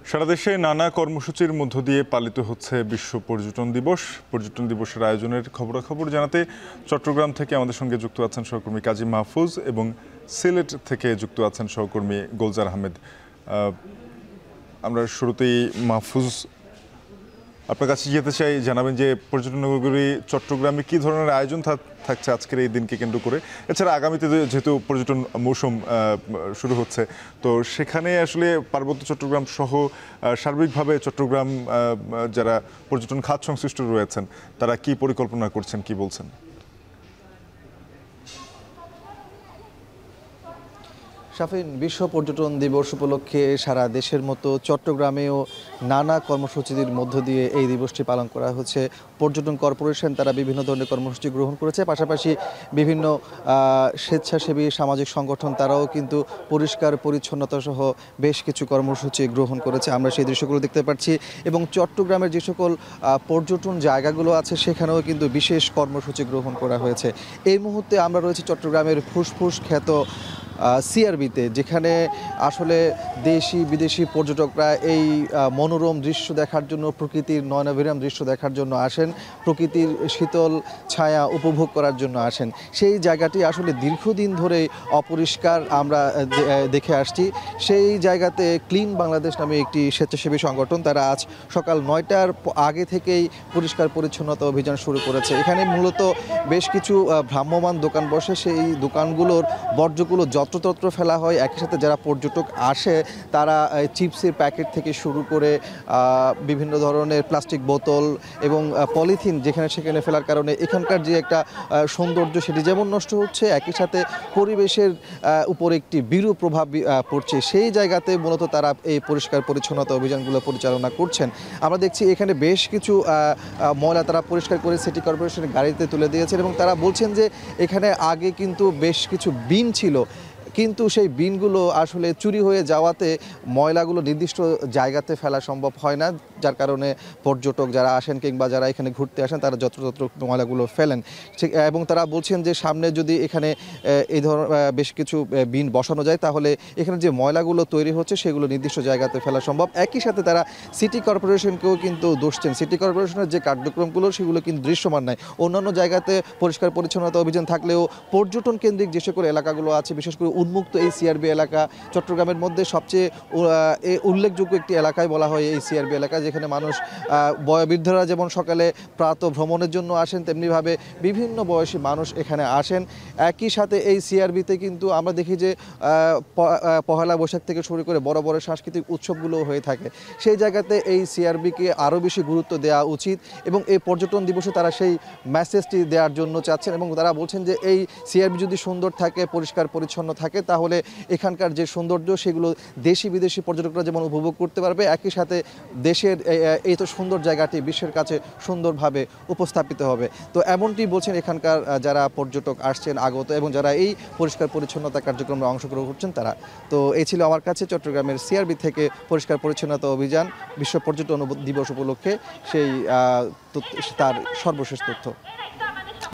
সারা দেশে নানা কর্মসূচির মধ্য দিয়ে পালিত হচ্ছে বিশ্ব পর্যটন দিবস। পর্যটন দিবসের আয়োজনের খবরাখবর জানাতে চট্টগ্রাম থেকে আমাদের সঙ্গে যুক্ত আছেন সহকর্মী কাজী মাহফুজ এবং সিলেট থেকে যুক্ত আছেন সহকর্মী গোলজার আহমেদ। আমরা শুরুতেই মাহফুজ আপনার কাছে যেতে চাই, জানাবেন যে পর্যটন নগরী চট্টগ্রামে কী ধরনের আয়োজন থাকছে আজকের এই দিনকে কেন্দ্র করে। এছাড়া আগামীতে যেহেতু পর্যটন মৌসুম শুরু হচ্ছে, তো সেখানে আসলে পার্বত্য চট্টগ্রাম সহ সার্বিকভাবে চট্টগ্রাম যারা পর্যটন খাত সংশ্লিষ্ট রয়েছেন তারা কি পরিকল্পনা করছেন, কি বলছেন? শাফিন, বিশ্ব পর্যটন দিবস উপলক্ষে সারা দেশের মতো চট্টগ্রামেও নানা কর্মসূচির মধ্য দিয়ে এই দিবসটি পালন করা হচ্ছে। পর্যটন কর্পোরেশন তারা বিভিন্ন ধরনের কর্মসূচি গ্রহণ করেছে, পাশাপাশি বিভিন্ন স্বেচ্ছাসেবী সামাজিক সংগঠন তারাও কিন্তু পরিষ্কার পরিচ্ছন্নতা সহ বেশ কিছু কর্মসূচি গ্রহণ করেছে। আমরা সেই দৃশ্যগুলো দেখতে পাচ্ছি এবং চট্টগ্রামের যে সকল পর্যটন জায়গাগুলো আছে সেখানেও কিন্তু বিশেষ কর্মসূচি গ্রহণ করা হয়েছে। এই মুহূর্তে আমরা রয়েছি চট্টগ্রামের ফুসফুস খ্যাত সিআরবিতে, যেখানে আসলে দেশি বিদেশি পর্যটকরা এই মনোরম দৃশ্য দেখার জন্য, প্রকৃতির নয়নাভিরাম দৃশ্য দেখার জন্য আসেন, প্রকৃতির শীতল ছায়া উপভোগ করার জন্য আসেন। সেই জায়গাটি আসলে দীর্ঘদিন ধরে অপরিষ্কার আমরা দেখে আসছি। সেই জায়গাতে ক্লিন বাংলাদেশ নামে একটি স্বেচ্ছাসেবী সংগঠন তারা আজ সকাল 9টার আগে থেকেই পরিষ্কার পরিচ্ছন্নতা অভিযান শুরু করেছে। এখানে মূলত বেশ কিছু ভ্রাম্যমাণ দোকান বসে, সেই দোকানগুলোর বর্জ্যগুলো যত্রতত্র ফেলা হয়। একই সাথে যারা পর্যটক আসে তারা চিপসের প্যাকেট থেকে শুরু করে বিভিন্ন ধরনের প্লাস্টিক বোতল এবং পলিথিন যেখানে সেখানে ফেলার কারণে এখানকার যে একটা সৌন্দর্য সেটি যেমন নষ্ট হচ্ছে, একই সাথে পরিবেশের উপর একটি বিরূপ প্রভাব পড়ছে। সেই জায়গাতে মূলত তারা এই পরিষ্কার পরিচ্ছন্নতা অভিযানগুলো পরিচালনা করছেন। আমরা দেখছি এখানে বেশ কিছু ময়লা তারা পরিষ্কার করে সিটি কর্পোরেশনের গাড়িতে তুলে দিয়েছেন এবং তারা বলছেন যে এখানে আগে কিন্তু বেশ কিছু বিন ছিল, কিন্তু সেই বিনগুলো আসলে চুরি হয়ে যাওয়াতে ময়লাগুলো নির্দিষ্ট জায়গাতে ফেলা সম্ভব হয় না, যার কারণে পর্যটক যারা আসেন কিংবা যারা এখানে ঘুরতে আসেন তারা যত্রতত্র ময়লাগুলো ফেলেন। এবং তারা বলছেন যে সামনে যদি এখানে এই ধরনের বেশ কিছু বিন বসানো যায় তাহলে এখানে যে ময়লাগুলো তৈরি হচ্ছে সেগুলো নির্দিষ্ট জায়গাতে ফেলা সম্ভব। একই সাথে তারা সিটি কর্পোরেশনকেও কিন্তু দোষ দেন। সিটি কর্পোরেশনের যে কার্যক্রমগুলো সেগুলো কিন্তু দৃশ্যমান নয়। অন্যান্য জায়গাতে পরিষ্কার পরিচ্ছন্নতা অভিযান থাকলেও পর্যটন কেন্দ্রিক যে সকল এলাকাগুলো আছে, বিশেষ করে উন্মুক্ত এই সিআরবি এলাকা চট্টগ্রামের মধ্যে সবচেয়ে উল্লেখযোগ্য একটি এলাকায় বলা হয় এই সিআরবি এলাকা, যেখানে মানুষ বয়োবৃদ্ধরা যেমন সকালে প্রাতঃ ভ্রমণের জন্য আসেন, তেমনিভাবে বিভিন্ন বয়সী মানুষ এখানে আসেন। একই সাথে এই সিআরবিতে কিন্তু আমরা দেখি যে পহেলা বৈশাখ থেকে শুরু করে বড় বড় সাংস্কৃতিক উৎসবগুলো হয়ে থাকে। সেই জায়গাতে এই সিআরবিকে আরও বেশি গুরুত্ব দেওয়া উচিত এবং এই পর্যটন দিবসে তারা সেই মেসেজটি দেওয়ার জন্য চাচ্ছেন এবং তারা বলছেন যে এই সিআরবি যদি সুন্দর থাকে, পরিষ্কার পরিচ্ছন্ন থাকে, তাহলে এখানকার যে সৌন্দর্য সেগুলো দেশি বিদেশি পর্যটকরা যেমন উপভোগ করতে পারবে, একই সাথে দেশের এই তো সুন্দর জায়গাটি বিশ্বের কাছে সুন্দরভাবে উপস্থাপিত হবে। তো এমনটি বলছেন এখানকার যারা পর্যটক আসছেন আগত এবং যারা এই পরিষ্কার পরিচ্ছন্নতা কার্যক্রমে অংশগ্রহণ করছেন তারা। তো এই ছিল আমার কাছে চট্টগ্রামের সিআরবি থেকে পরিষ্কার পরিচ্ছন্নতা অভিযান বিশ্ব পর্যটন দিবস উপলক্ষে সেই তার সর্বশেষ তথ্য।